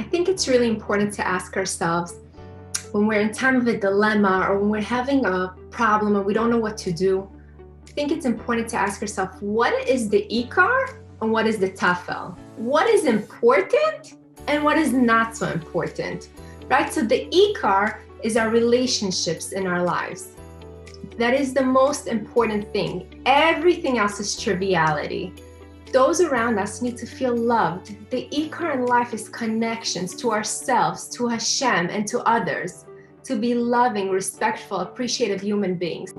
think it's really important to ask ourselves when we're in time of a dilemma or when we're having a problem and we don't know what to do. I think it's important to ask yourself, what is the ikar and what is the tafel? What is important and what is not so important, right? So the ikar is our relationships in our lives. That is the most important thing. Everything else is triviality. Those around us need to feel loved. The ikar in life is connections to ourselves, to Hashem, and to others, to be loving, respectful, appreciative human beings.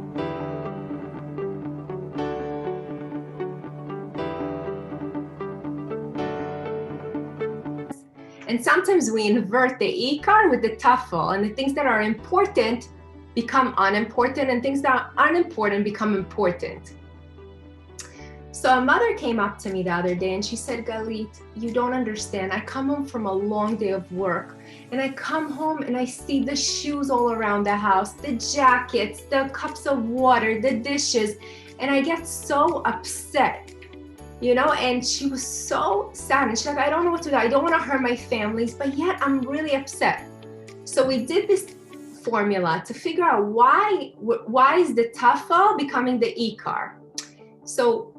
And sometimes we invert the ikar with the tafel, and the things that are important become unimportant, and things that are unimportant become important. So a mother came up to me the other day and she said, Galit, you don't understand. I come home from a long day of work and I come home and I see the shoes all around the house, the jackets, the cups of water, the dishes, and I get so upset, you know? And she was so sad and she's like, I don't know what to do. I don't want to hurt my families, but yet I'm really upset. So we did this formula to figure out why is the tafel becoming the ikar. So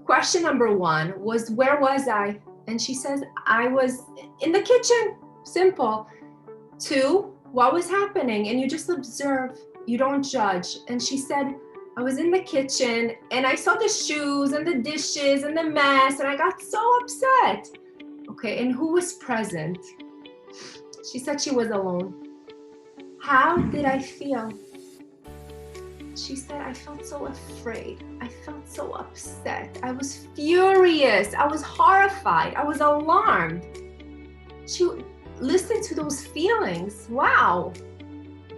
question number one was, where was I? And she says, I was in the kitchen. Simple. Two, what was happening? And you just observe, you don't judge. And she said, I was in the kitchen and I saw the shoes and the dishes and the mess and I got so upset. Okay, and who was present? She said she was alone. How did I feel? She said, I felt so afraid. I felt so upset. I was furious. I was horrified. I was alarmed. She listened to those feelings. Wow.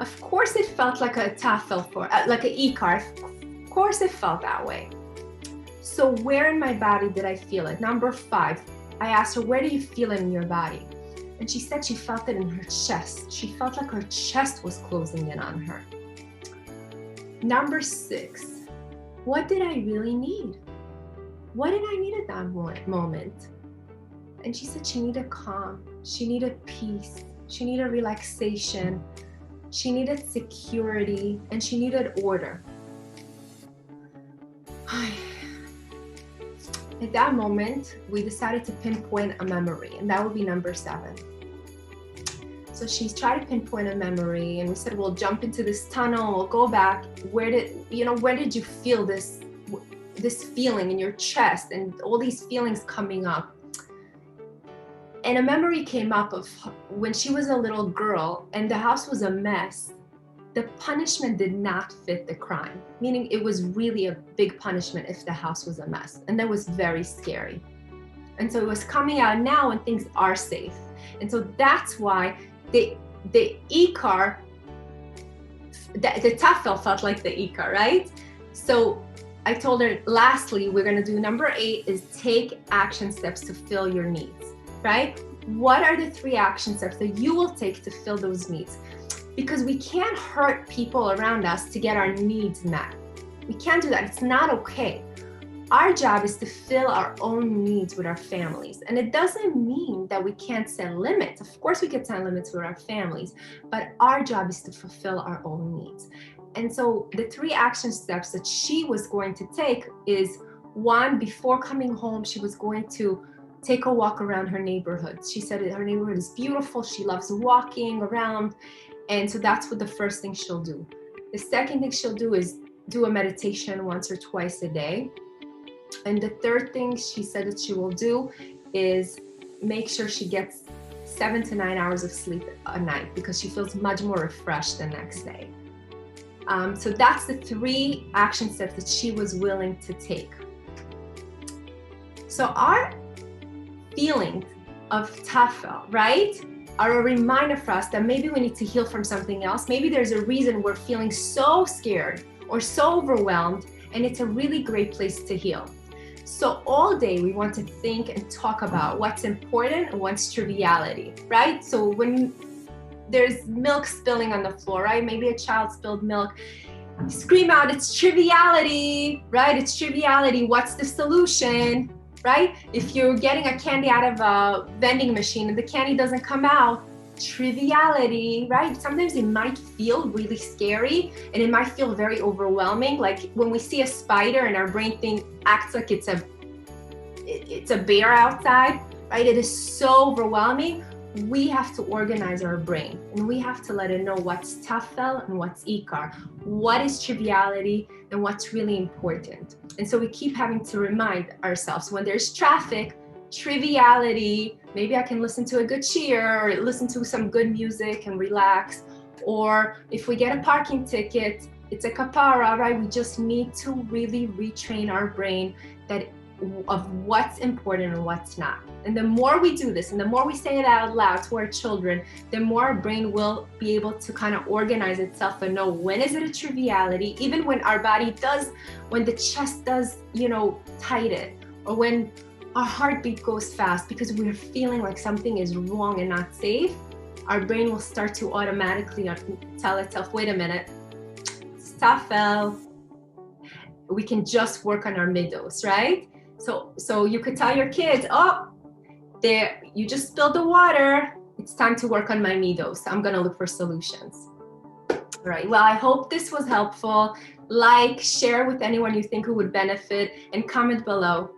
Of course it felt like a tafel like an ikar. Of course it felt that way. So where in my body did I feel it? Number 5, I asked her, where do you feel it in your body? And she said she felt it in her chest. She felt like her chest was closing in on her. Number 6, what did I really need? What did I need at that moment? And she said she needed calm. She needed peace. She needed relaxation. She needed security, and she needed order. At that moment, we decided to pinpoint a memory, and that would be number 7. So she tried to pinpoint a memory, and we said, we'll jump into this tunnel, we'll go back. Where did you feel this feeling in your chest and all these feelings coming up? And a memory came up of when she was a little girl and the house was a mess. The punishment did not fit the crime, meaning it was really a big punishment if the house was a mess. And that was very scary. And so it was coming out now when things are safe. And so that's why the ikar, the tafel felt like the ikar, right? So I told her, lastly, we're going to do number 8 is take action steps to fill your needs, right? What are the 3 action steps that you will take to fill those needs? Because we can't hurt people around us to get our needs met. We can't do that. It's not okay. Our job is to fill our own needs with our families. And it doesn't mean that we can't set limits. Of course we can set limits with our families, but our job is to fulfill our own needs. And so the 3 action steps that she was going to take is, 1, before coming home, she was going to take a walk around her neighborhood. She said her neighborhood is beautiful. She loves walking around. And so that's what the first thing she'll do. The second thing she'll do is do a meditation once or twice a day. And the third thing she said that she will do is make sure she gets 7 to 9 hours of sleep a night, because she feels much more refreshed the next day. So that's the 3 action steps that she was willing to take. So our feelings of tafel, right, are a reminder for us that maybe we need to heal from something else. Maybe there's a reason we're feeling so scared or so overwhelmed, and it's a really great place to heal. So all day we want to think and talk about what's important and what's triviality, right? So when there's milk spilling on the floor, right? Maybe a child spilled milk. Scream out, it's triviality, right? It's triviality. What's the solution, right? If you're getting a candy out of a vending machine and the candy doesn't come out, triviality, right? Sometimes it might feel really scary and it might feel very overwhelming. Like when we see a spider and our brain acts like it's a bear outside, right? It is so overwhelming. We have to organize our brain and we have to let it know what's tafel and what's ikar, what is triviality and what's really important. And so we keep having to remind ourselves when there's traffic, triviality, maybe I can listen to a good cheer or listen to some good music and relax. Or if we get a parking ticket, it's a kapara, right? We just need to really retrain our brain of what's important and what's not. And the more we do this and the more we say it out loud to our children, the more our brain will be able to kind of organize itself and know when is it a triviality, even when our body does, when the chest does, tighten, or when our heartbeat goes fast because we're feeling like something is wrong and not safe. Our brain will start to automatically tell itself, wait a minute, stop, we can just work on our middos, right? So you could tell your kids, oh, there, you just spilled the water. It's time to work on my middos. I'm gonna look for solutions. All right, well, I hope this was helpful. Like, share with anyone you think who would benefit, and comment below.